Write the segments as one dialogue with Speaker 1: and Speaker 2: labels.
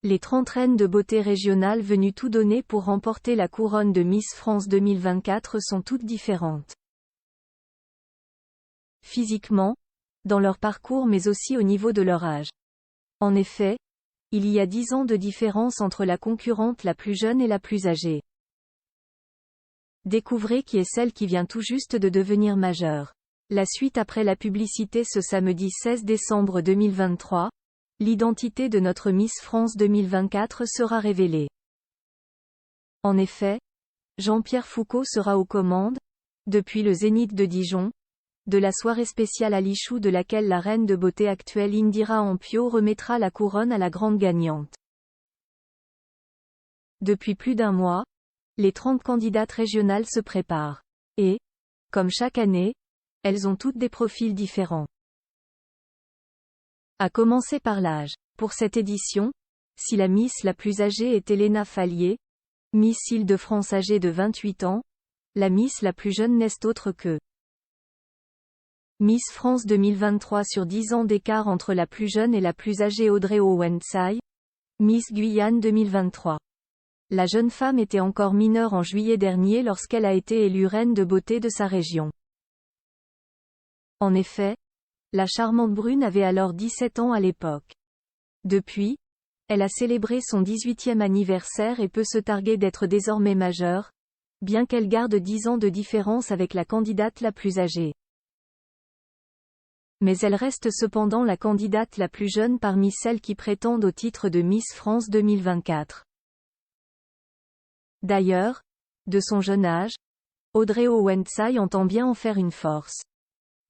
Speaker 1: Les 30 reines de beauté régionales venues tout donner pour remporter la couronne de Miss France 2024 sont toutes différentes. Physiquement, dans leur parcours mais aussi au niveau de leur âge. En effet, il y a 10 ans de différence entre la concurrente la plus jeune et la plus âgée. Découvrez qui est celle qui vient tout juste de devenir majeure. La suite après la publicité ce samedi 16 décembre 2023. L'identité de notre Miss France 2024 sera révélée. En effet, Jean-Pierre Foucault sera aux commandes, depuis le Zénith de Dijon, de la soirée spéciale à Lichou de laquelle la reine de beauté actuelle Indira Ampio remettra la couronne à la grande gagnante. Depuis plus d'un mois, les 30 candidates régionales se préparent. Et, comme chaque année, elles ont toutes des profils différents. À commencer par l'âge. Pour cette édition, si la Miss la plus âgée est Elena Fallier, Miss Île-de-France âgée de 28 ans, la Miss la plus jeune n'est autre que Miss France 2023 sur 10 ans d'écart entre la plus jeune et la plus âgée Audrey Owensai, Miss Guyane 2023. La jeune femme était encore mineure en juillet dernier lorsqu'elle a été élue reine de beauté de sa région. En effet, la charmante brune avait alors 17 ans à l'époque. Depuis, elle a célébré son 18e anniversaire et peut se targuer d'être désormais majeure, bien qu'elle garde 10 ans de différence avec la candidate la plus âgée. Mais elle reste cependant la candidate la plus jeune parmi celles qui prétendent au titre de Miss France 2024. D'ailleurs, de son jeune âge, Audrey Owensai entend bien en faire une force.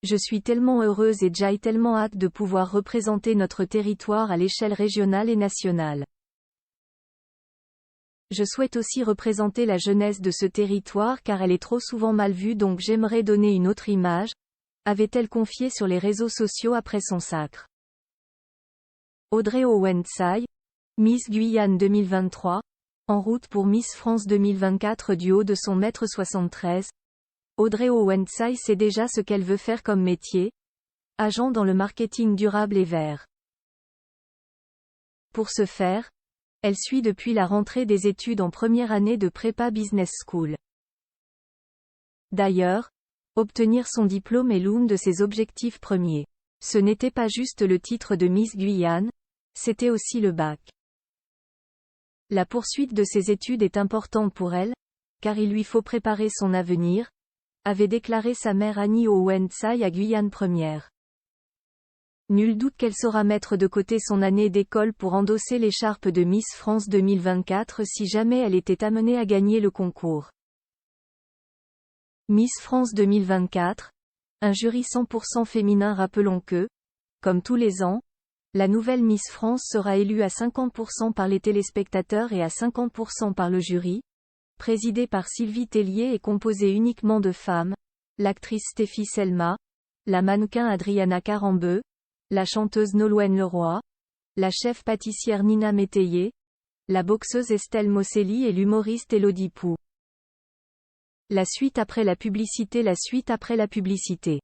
Speaker 1: Je suis tellement heureuse et j'ai tellement hâte de pouvoir représenter notre territoire à l'échelle régionale et nationale. Je souhaite aussi représenter la jeunesse de ce territoire car elle est trop souvent mal vue donc j'aimerais donner une autre image, avait-elle confié sur les réseaux sociaux après son sacre. Audrey Owensai, Miss Guyane 2023, en route pour Miss France 2024 du haut de son 1m73. Audrey Owensai sait déjà ce qu'elle veut faire comme métier, agent dans le marketing durable et vert. Pour ce faire, elle suit depuis la rentrée des études en première année de Prépa Business School. D'ailleurs, obtenir son diplôme est l'un de ses objectifs premiers. Ce n'était pas juste le titre de Miss Guyane, c'était aussi le bac. La poursuite de ses études est importante pour elle, car il lui faut préparer son avenir, avait déclaré sa mère Annie Owensai à Guyane Première. Nul doute qu'elle saura mettre de côté son année d'école pour endosser l'écharpe de Miss France 2024 si jamais elle était amenée à gagner le concours. Miss France 2024, un jury 100% féminin. Rappelons que, comme tous les ans, la nouvelle Miss France sera élue à 50% par les téléspectateurs et à 50% par le jury, présidée par Sylvie Tellier et composée uniquement de femmes, l'actrice Stéphie Selma, la mannequin Adriana Carambeu, la chanteuse Nolwenn Leroy, la chef pâtissière Nina Métayer, la boxeuse Estelle Mosselli et l'humoriste Élodie Pou. La suite après la publicité. La suite après la publicité.